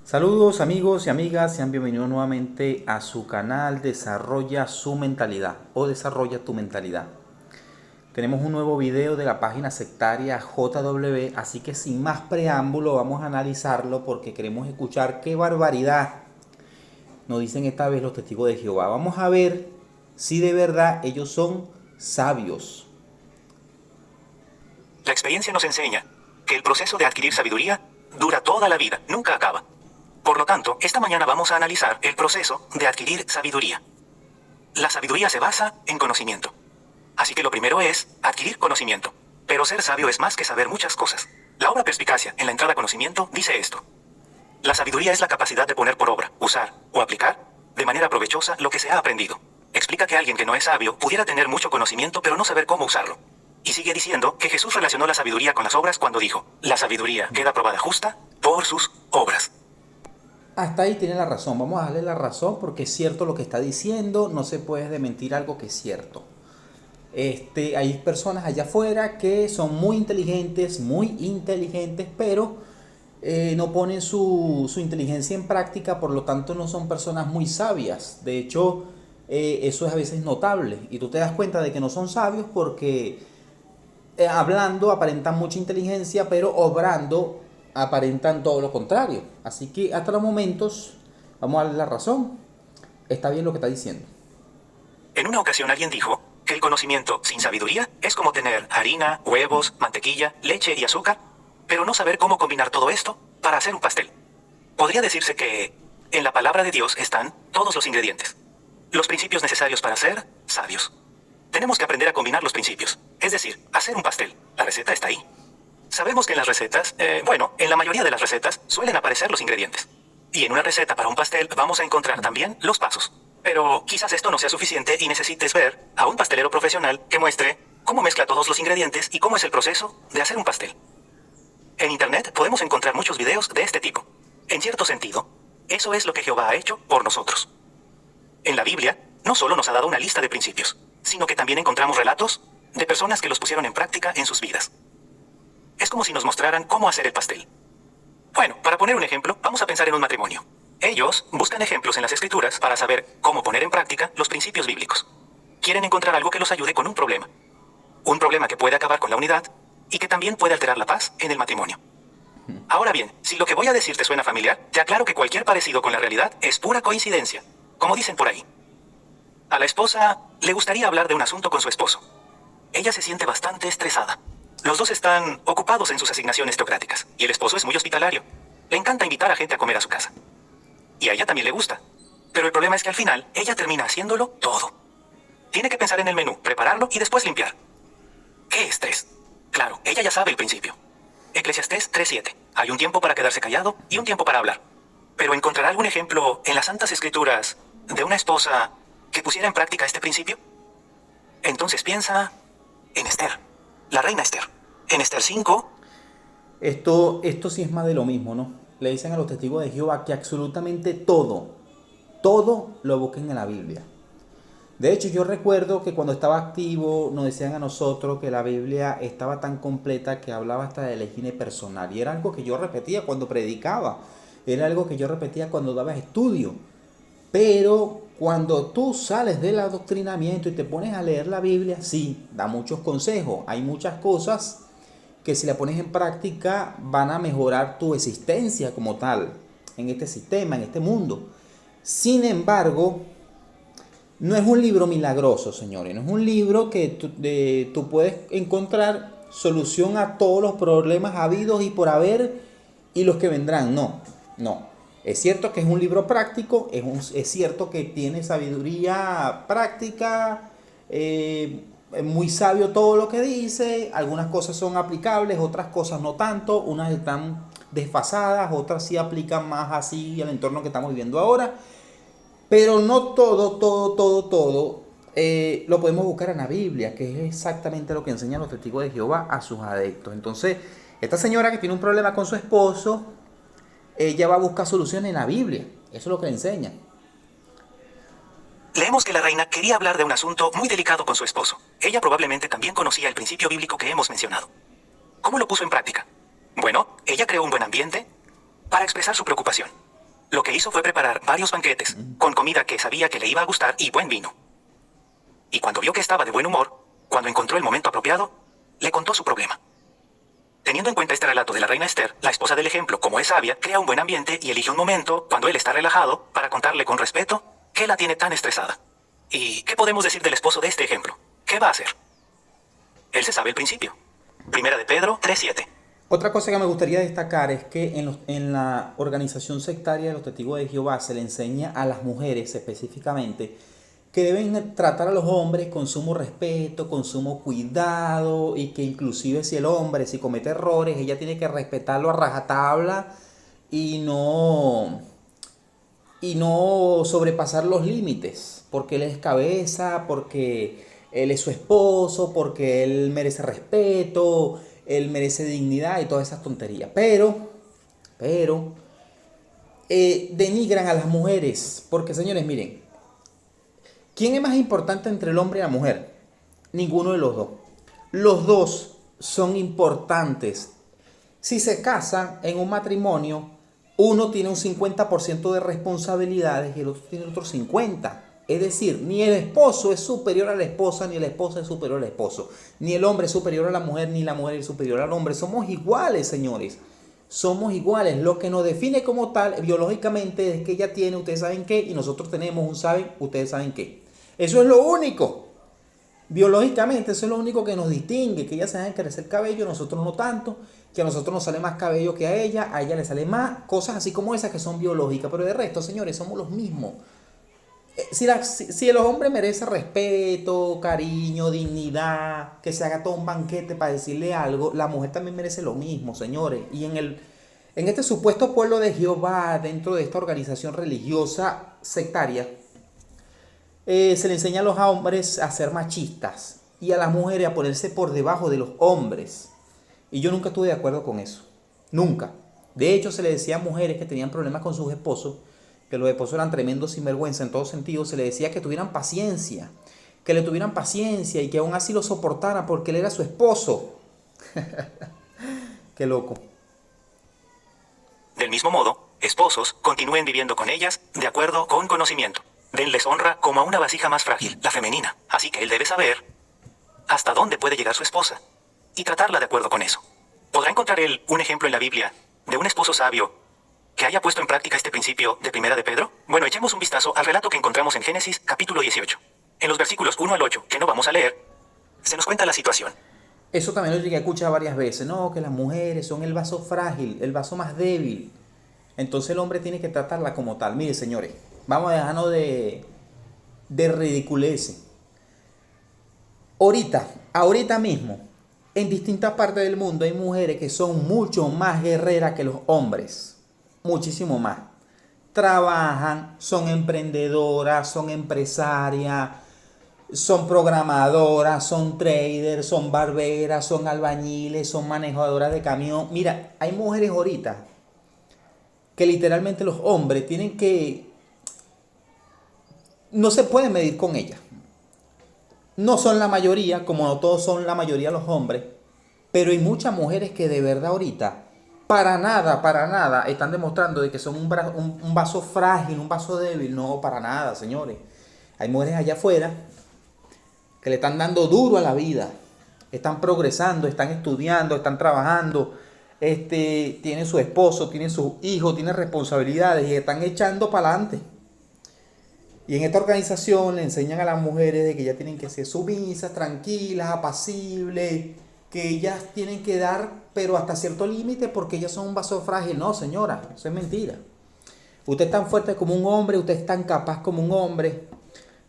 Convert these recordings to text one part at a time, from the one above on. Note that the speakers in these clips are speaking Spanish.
Saludos amigos y amigas, sean bienvenidos nuevamente a su canal Desarrolla su mentalidad o Desarrolla tu mentalidad. Tenemos un nuevo video de la página sectaria JW, así que sin más preámbulo vamos a analizarlo porque queremos escuchar qué barbaridad nos dicen esta vez los testigos de Jehová. Vamos a ver si de verdad ellos son sabios. La experiencia nos enseña que el proceso de adquirir sabiduría dura toda la vida, nunca acaba. Por lo tanto, esta mañana vamos a analizar el proceso de adquirir sabiduría. La sabiduría se basa en conocimiento. Así que lo primero es adquirir conocimiento. Pero ser sabio es más que saber muchas cosas. La obra Perspicacia, en la entrada a conocimiento, dice esto. La sabiduría es la capacidad de poner por obra, usar o aplicar de manera provechosa lo que se ha aprendido. Explica que alguien que no es sabio pudiera tener mucho conocimiento pero no saber cómo usarlo. Y sigue diciendo que Jesús relacionó la sabiduría con las obras cuando dijo, la sabiduría queda probada justa por sus obras. Hasta ahí tiene la razón, vamos a darle la razón porque es cierto lo que está diciendo, no se puede desmentir algo que es cierto. Hay personas allá afuera que son muy inteligentes, pero no ponen su inteligencia en práctica, por lo tanto no son personas muy sabias. De hecho, eso es a veces notable y tú te das cuenta de que no son sabios porque hablando aparentan mucha inteligencia, pero obrando aparentan todo lo contrario. Así que hasta los momentos vamos a darle la razón. Está bien lo que está diciendo. En una ocasión alguien dijo que el conocimiento sin sabiduría es como tener harina, huevos, mantequilla, leche y azúcar, pero no saber cómo combinar todo esto para hacer un pastel. Podría decirse que en la palabra de Dios están todos los ingredientes, los principios necesarios para ser sabios. Tenemos que aprender a combinar los principios, es decir, hacer un pastel. La receta está ahí. Sabemos que en las recetas, en la mayoría de las recetas suelen aparecer los ingredientes. Y en una receta para un pastel vamos a encontrar también los pasos. Pero quizás esto no sea suficiente y necesites ver a un pastelero profesional que muestre cómo mezcla todos los ingredientes y cómo es el proceso de hacer un pastel. En internet podemos encontrar muchos videos de este tipo. En cierto sentido, eso es lo que Jehová ha hecho por nosotros. En la Biblia, no solo nos ha dado una lista de principios, sino que también encontramos relatos de personas que los pusieron en práctica en sus vidas. Es como si nos mostraran cómo hacer el pastel. Bueno, para poner un ejemplo, vamos a pensar en un matrimonio. Ellos buscan ejemplos en las escrituras para saber cómo poner en práctica los principios bíblicos. Quieren encontrar algo que los ayude con un problema. Un problema que puede acabar con la unidad y que también puede alterar la paz en el matrimonio. Ahora bien, si lo que voy a decir te suena familiar, te aclaro que cualquier parecido con la realidad es pura coincidencia, como dicen por ahí. A la esposa le gustaría hablar de un asunto con su esposo. Ella se siente bastante estresada. Los dos están ocupados en sus asignaciones teocráticas, y el esposo es muy hospitalario. Le encanta invitar a gente a comer a su casa. Y a ella también le gusta. Pero el problema es que al final, ella termina haciéndolo todo. Tiene que pensar en el menú, prepararlo y después limpiar. ¡Qué estrés! Claro, ella ya sabe el principio. Eclesiastés 3:7. Hay un tiempo para quedarse callado y un tiempo para hablar. Pero ¿encontrará algún ejemplo en las Santas Escrituras de una esposa que pusiera en práctica este principio? Entonces piensa en Esther, la reina Esther. En Esther 5... Esto sí es más de lo mismo, ¿no? Le dicen a los testigos de Jehová que absolutamente todo lo busquen en la Biblia. De hecho, yo recuerdo que cuando estaba activo nos decían a nosotros que la Biblia estaba tan completa que hablaba hasta de la higiene personal. Y era algo que yo repetía cuando predicaba. Era algo que yo repetía cuando daba estudio. Pero cuando tú sales del adoctrinamiento y te pones a leer la Biblia, sí, da muchos consejos. Hay muchas cosas que si la pones en práctica van a mejorar tu existencia como tal, en este sistema, en este mundo. Sin embargo, no es un libro milagroso, señores. No es un libro que tú puedes encontrar solución a todos los problemas habidos y por haber y los que vendrán. No. Es cierto que es un libro práctico, es cierto que tiene sabiduría práctica, es muy sabio todo lo que dice, algunas cosas son aplicables, otras cosas no tanto, unas están desfasadas, otras sí aplican más así al entorno que estamos viviendo ahora, pero no todo lo podemos buscar en la Biblia, que es exactamente lo que enseñan los testigos de Jehová a sus adeptos. Entonces, esta señora que tiene un problema con su esposo, ella va a buscar soluciones en la Biblia, eso es lo que le enseña. Leemos que la reina quería hablar de un asunto muy delicado con su esposo. Ella probablemente también conocía el principio bíblico que hemos mencionado. ¿Cómo lo puso en práctica? Bueno, ella creó un buen ambiente para expresar su preocupación. Lo que hizo fue preparar varios banquetes, con comida que sabía que le iba a gustar y buen vino. Y cuando vio que estaba de buen humor, cuando encontró el momento apropiado, le contó su problema. Teniendo en cuenta este relato de la reina Esther, la esposa del ejemplo, como es sabia, crea un buen ambiente y elige un momento, cuando él está relajado, para contarle con respeto qué la tiene tan estresada. ¿Y qué podemos decir del esposo de este ejemplo? ¿Qué va a hacer? Él se sabe el principio. Primera de Pedro 3:7. Otra cosa que me gustaría destacar es que en la organización sectaria de los Testigos de Jehová se le enseña a las mujeres específicamente que deben tratar a los hombres con sumo respeto, con sumo cuidado, y que inclusive si el hombre, si comete errores, ella tiene que respetarlo a rajatabla y no sobrepasar los límites, porque él es cabeza, porque él es su esposo, porque él merece respeto, él merece dignidad y todas esas tonterías. Pero denigran a las mujeres, porque señores, miren, ¿quién es más importante entre el hombre y la mujer? Ninguno de los dos. Los dos son importantes. Si se casan en un matrimonio, uno tiene un 50% de responsabilidades y el otro tiene otro 50%. Es decir, ni el esposo es superior a la esposa, ni la esposa es superior al esposo. Ni el hombre es superior a la mujer, ni la mujer es superior al hombre. Somos iguales, señores. Somos iguales. Lo que nos define como tal, biológicamente, es que ella tiene, ustedes saben qué, y nosotros tenemos un saben, ustedes saben qué. Eso es lo único. Biológicamente, eso es lo único que nos distingue. Que ella se deja crecer cabello, nosotros no tanto. Que a nosotros nos sale más cabello que a ella le sale más. Cosas así como esas que son biológicas. Pero de resto, señores, somos los mismos. Si el hombre merece respeto, cariño, dignidad, que se haga todo un banquete para decirle algo, la mujer también merece lo mismo, señores. Y en este supuesto pueblo de Jehová, dentro de esta organización religiosa sectaria, se le enseña a los hombres a ser machistas y a las mujeres a ponerse por debajo de los hombres. Y yo nunca estuve de acuerdo con eso. Nunca. De hecho, se le decía a mujeres que tenían problemas con sus esposos, que los esposos eran tremendos sinvergüenza en todo sentido, se le decía que tuvieran paciencia, y que aún así lo soportaran porque él era su esposo. Qué loco. Del mismo modo, esposos, continúen viviendo con ellas de acuerdo con conocimiento. Denles honra como a una vasija más frágil, la femenina. Así que él debe saber hasta dónde puede llegar su esposa y tratarla de acuerdo con eso. ¿Podrá encontrar él un ejemplo en la Biblia de un esposo sabio que haya puesto en práctica este principio de Primera de Pedro? Bueno, echemos un vistazo al relato que encontramos en Génesis capítulo 18. En los versículos 1 al 8, que no vamos a leer, se nos cuenta la situación. Eso también lo llegué a escuchar varias veces. No, que las mujeres son el vaso frágil, el vaso más débil. Entonces el hombre tiene que tratarla como tal. Mire, señores, vamos a dejarnos de ridiculeces. Ahorita mismo, en distintas partes del mundo hay mujeres que son mucho más guerreras que los hombres. Muchísimo más. Trabajan, son emprendedoras, son empresarias, son programadoras, son traders, son barberas, son albañiles, son manejadoras de camión. Mira, hay mujeres ahorita que literalmente los hombres tienen que... No se pueden medir con ellas. No son la mayoría, como no todos son la mayoría los hombres, pero hay muchas mujeres que de verdad ahorita para nada están demostrando de que son un vaso frágil, un vaso débil. No, para nada, señores. Hay mujeres allá afuera que le están dando duro a la vida. Están progresando, están estudiando, están trabajando. Tienen su esposo, tienen sus hijos, tienen responsabilidades y están echando para adelante. Y en esta organización le enseñan a las mujeres de que ellas tienen que ser sumisas, tranquilas, apacibles, que ellas tienen que dar, pero hasta cierto límite, porque ellas son un vaso frágil. No, señora, eso es mentira. Usted es tan fuerte como un hombre, usted es tan capaz como un hombre.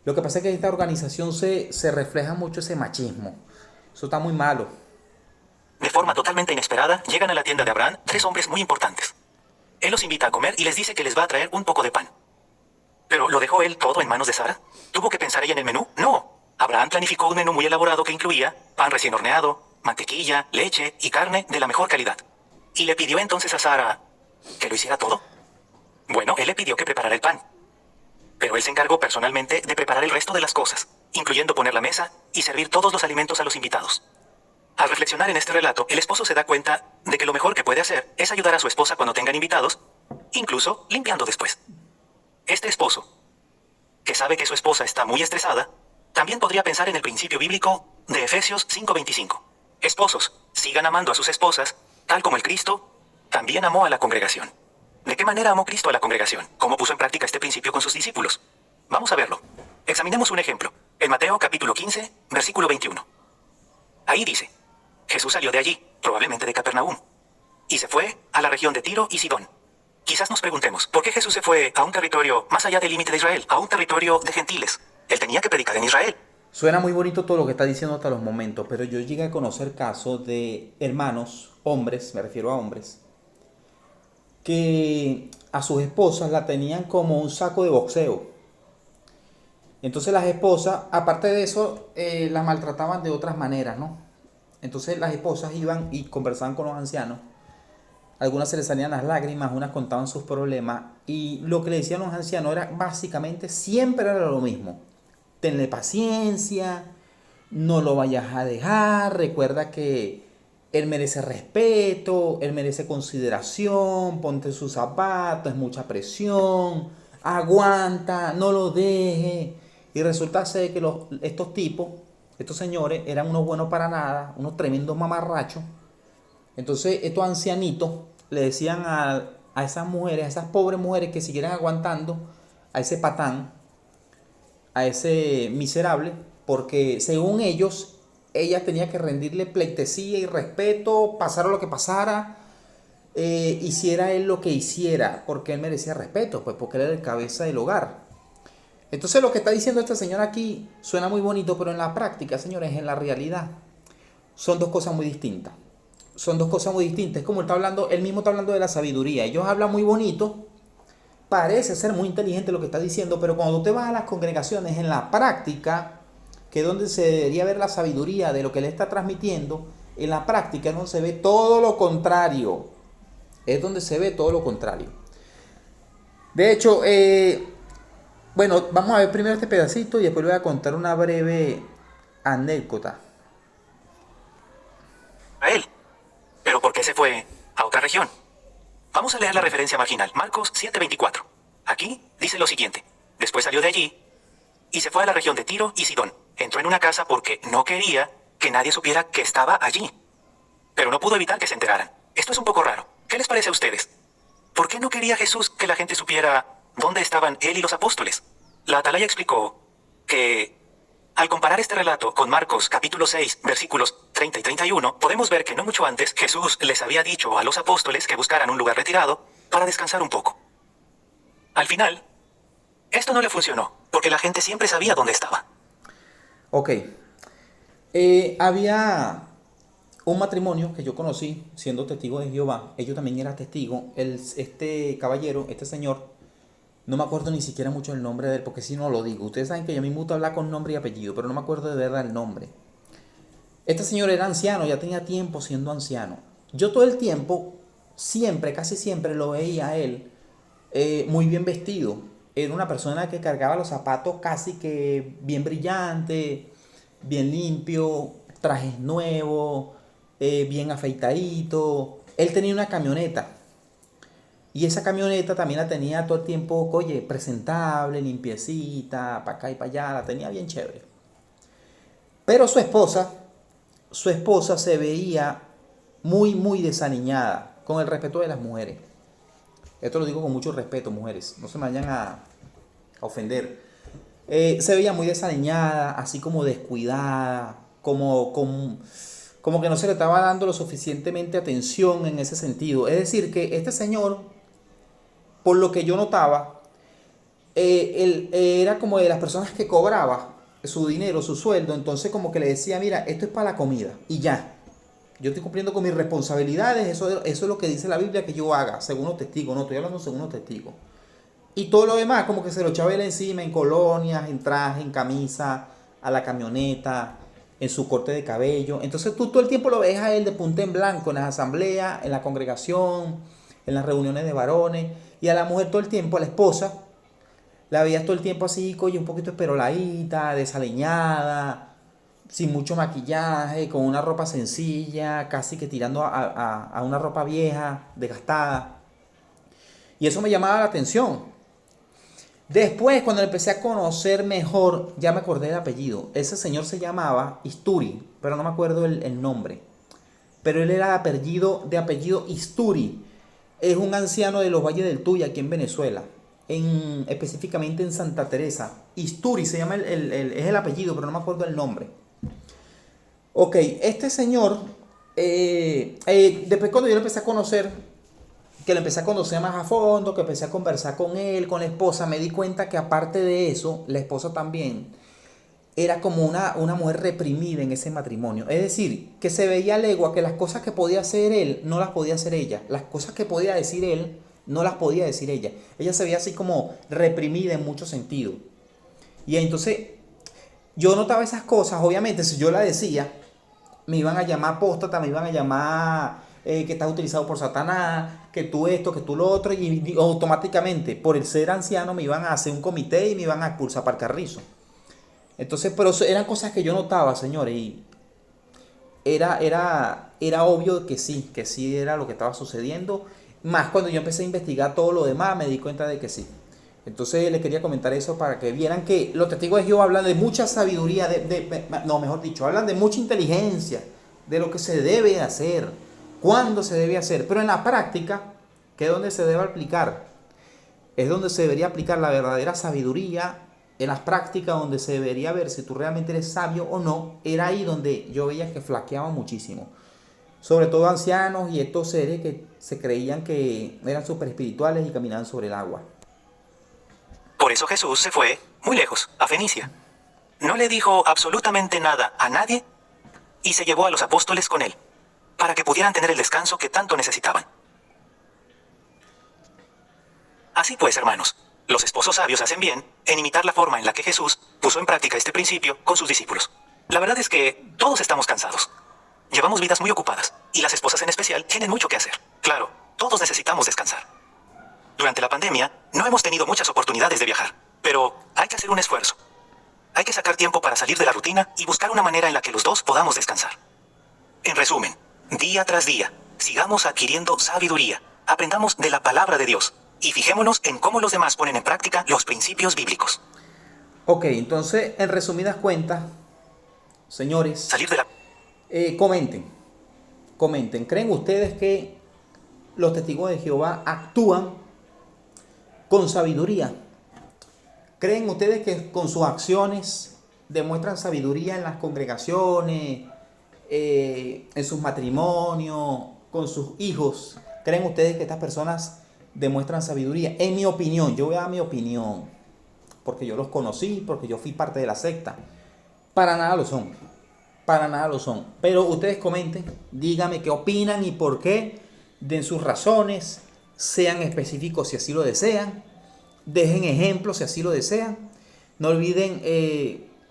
Lo que pasa es que en esta organización se refleja mucho ese machismo. Eso está muy malo. De forma totalmente inesperada, llegan a la tienda de Abraham 3 hombres muy importantes. Él los invita a comer y les dice que les va a traer un poco de pan. ¿Pero lo dejó él todo en manos de Sara? ¿Tuvo que pensar ella en el menú? No. Abraham planificó un menú muy elaborado que incluía pan recién horneado, mantequilla, leche y carne de la mejor calidad. Y le pidió entonces a Sara que lo hiciera todo. Bueno, él le pidió que preparara el pan. Pero él se encargó personalmente de preparar el resto de las cosas, incluyendo poner la mesa y servir todos los alimentos a los invitados. Al reflexionar en este relato, el esposo se da cuenta de que lo mejor que puede hacer es ayudar a su esposa cuando tengan invitados incluso limpiando después. Este esposo, que sabe que su esposa está muy estresada, también podría pensar en el principio bíblico de Efesios 5:25. Esposos, sigan amando a sus esposas, tal como el Cristo también amó a la congregación. ¿De qué manera amó Cristo a la congregación? ¿Cómo puso en práctica este principio con sus discípulos? Vamos a verlo. Examinemos un ejemplo. En Mateo capítulo 15, versículo 21. Ahí dice, Jesús salió de allí, probablemente de Capernaum, y se fue a la región de Tiro y Sidón. Quizás nos preguntemos, ¿por qué Jesús se fue a un territorio más allá del límite de Israel, a un territorio de gentiles? Él tenía que predicar en Israel. Suena muy bonito todo lo que está diciendo hasta los momentos, pero yo llegué a conocer casos de hermanos, hombres, me refiero a hombres, que a sus esposas la tenían como un saco de boxeo. Entonces las esposas, aparte de eso, las maltrataban de otras maneras, ¿no? Entonces las esposas iban y conversaban con los ancianos. Algunas se les salían las lágrimas, unas contaban sus problemas. Y lo que le decían los ancianos era básicamente, siempre era lo mismo. Tenle paciencia, no lo vayas a dejar, recuerda que él merece respeto, él merece consideración, ponte sus zapatos, es mucha presión, aguanta, no lo deje. Y resulta ser que estos tipos, estos señores, eran unos buenos para nada, unos tremendos mamarrachos. Entonces estos ancianitos le decían a esas mujeres, a esas pobres mujeres que siguieran aguantando a ese patán, a ese miserable, porque según ellos, ella tenía que rendirle pleitesía y respeto, pasara lo que pasara, hiciera él lo que hiciera, porque él merecía respeto, pues porque él era el cabeza del hogar. Entonces lo que está diciendo este señor aquí suena muy bonito, pero en la práctica, señores, en la realidad, son dos cosas muy distintas. Son dos cosas muy distintas. Es como él mismo está hablando de la sabiduría. Ellos hablan muy bonito, parece ser muy inteligente lo que está diciendo, pero cuando te vas a las congregaciones en la práctica, que es donde se debería ver la sabiduría de lo que él está transmitiendo, en la práctica es donde se ve todo lo contrario. Es donde se ve todo lo contrario. De hecho, bueno, vamos a ver primero este pedacito y después le voy a contar una breve anécdota. A él. ¿Pero por qué se fue a otra región? Vamos a leer la referencia marginal, Marcos 7:24. Aquí dice lo siguiente. Después salió de allí y se fue a la región de Tiro y Sidón. Entró en una casa porque no quería que nadie supiera que estaba allí. Pero no pudo evitar que se enteraran. Esto es un poco raro. ¿Qué les parece a ustedes? ¿Por qué no quería Jesús que la gente supiera dónde estaban él y los apóstoles? La atalaya explicó que al comparar este relato con Marcos capítulo 6, versículos 30 y 31, podemos ver que no mucho antes Jesús les había dicho a los apóstoles que buscaran un lugar retirado para descansar un poco. Al final, esto no le funcionó, porque la gente siempre sabía dónde estaba. Ok. Había un matrimonio que yo conocí siendo testigo de Jehová. Ellos también eran testigos. Este caballero, este señor, no me acuerdo ni siquiera mucho el nombre de él, porque si no lo digo. Ustedes saben que yo a mí me gusta hablar con nombre y apellido, pero no me acuerdo de verdad el nombre. Este señor era anciano, ya tenía tiempo siendo anciano. Yo todo el tiempo, siempre, casi siempre lo veía a él muy bien vestido. Era una persona que cargaba los zapatos casi que bien brillante, bien limpio, trajes nuevos, bien afeitadito. Él tenía una camioneta. Y esa camioneta también la tenía todo el tiempo, oye, presentable, limpiecita, para acá y para allá, la tenía bien chévere. Pero su esposa se veía muy, muy desaliñada, con el respeto de las mujeres. Esto lo digo con mucho respeto, mujeres, no se me vayan a ofender. Se veía muy desaliñada, así como descuidada, como que no se le estaba dando lo suficientemente atención en ese sentido. Es decir, que este señor, por lo que yo notaba, él era como de las personas que cobraba su dinero, su sueldo, entonces como que le decía, mira, esto es para la comida y ya. Yo estoy cumpliendo con mis responsabilidades, eso es lo que dice la Biblia que yo haga, según los testigos, no estoy hablando según los testigos. Y todo lo demás, como que se lo echaba él encima, en colonias, en traje, en camisa, a la camioneta, en su corte de cabello. Entonces tú todo el tiempo lo ves a él de punta en blanco, en las asambleas, en la congregación, en las reuniones de varones. Y a la mujer todo el tiempo, a la esposa, la veías todo el tiempo así, oye, un poquito esperoladita, desaliñada, sin mucho maquillaje, con una ropa sencilla, casi que tirando a una ropa vieja, desgastada. Y eso me llamaba la atención. Después, cuando empecé a conocer mejor, ya me acordé del apellido. Ese señor se llamaba Isturi, pero no me acuerdo el nombre. Pero él era de apellido Isturi. Es un anciano de los Valles del Tuy, aquí en Venezuela. Específicamente en Santa Teresa. Isturi se llama es el apellido, pero no me acuerdo el nombre. Ok, este señor, después cuando yo lo empecé a conocer, que lo empecé a conocer más a fondo, que empecé a conversar con él, con la esposa, me di cuenta que aparte de eso, la esposa también era como una mujer reprimida en ese matrimonio. Es decir, que se veía a legua que las cosas que podía hacer él, no las podía hacer ella. Las cosas que podía decir él, no las podía decir ella. Ella se veía así como reprimida en muchos sentidos. Y entonces, yo notaba esas cosas, obviamente, si yo la decía, me iban a llamar apóstata, me iban a llamar que estás utilizado por Satanás, que tú esto, que tú lo otro, y automáticamente, por el ser anciano, me iban a hacer un comité y me iban a expulsar para el carrizo. Entonces, pero eran cosas que yo notaba, señores, y era obvio que sí era lo que estaba sucediendo. Más cuando yo empecé a investigar todo lo demás, me di cuenta de que sí. Entonces les quería comentar eso para que vieran que los testigos de Jehová hablan de mucha sabiduría, mejor dicho, hablan de mucha inteligencia, de lo que se debe hacer, cuándo se debe hacer, pero en la práctica, que es donde se debe aplicar, es donde se debería aplicar la verdadera sabiduría, en las prácticas donde se debería ver si tú realmente eres sabio o no, era ahí donde yo veía que flaqueaba muchísimo. Sobre todo ancianos y estos seres que se creían que eran súper espirituales y caminaban sobre el agua. Por eso Jesús se fue muy lejos, a Fenicia. No le dijo absolutamente nada a nadie y se llevó a los apóstoles con él, para que pudieran tener el descanso que tanto necesitaban. Así pues, hermanos, los esposos sabios hacen bien en imitar la forma en la que Jesús puso en práctica este principio con sus discípulos. La verdad es que todos estamos cansados. Llevamos vidas muy ocupadas, y las esposas en especial tienen mucho que hacer. Claro, todos necesitamos descansar. Durante la pandemia, no hemos tenido muchas oportunidades de viajar, pero hay que hacer un esfuerzo. Hay que sacar tiempo para salir de la rutina y buscar una manera en la que los dos podamos descansar. En resumen, día tras día, sigamos adquiriendo sabiduría, aprendamos de la palabra de Dios y fijémonos en cómo los demás ponen en práctica los principios bíblicos. Ok, entonces, en resumidas cuentas, señores, Salir de la... comenten. ¿Creen ustedes que los testigos de Jehová actúan con sabiduría? ¿Creen ustedes que con sus acciones demuestran sabiduría en las congregaciones, en sus matrimonios, con sus hijos? ¿Creen ustedes que estas personas demuestran sabiduría? En mi opinión, yo voy a dar mi opinión, porque yo los conocí, porque yo fui parte de la secta. Para nada lo son. Para nada lo son. Pero ustedes comenten, díganme qué opinan y por qué, den sus razones, sean específicos si así lo desean, dejen ejemplos si así lo desean. No olviden,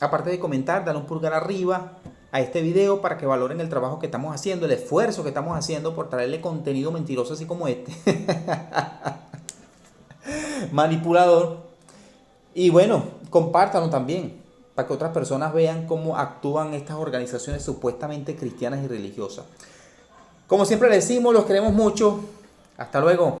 aparte de comentar, darle un pulgar arriba a este video para que valoren el trabajo que estamos haciendo, el esfuerzo que estamos haciendo por traerle contenido mentiroso así como este. Manipulador. Y bueno, compártanlo también, para que otras personas vean cómo actúan estas organizaciones supuestamente cristianas y religiosas. Como siempre les decimos, los queremos mucho. Hasta luego.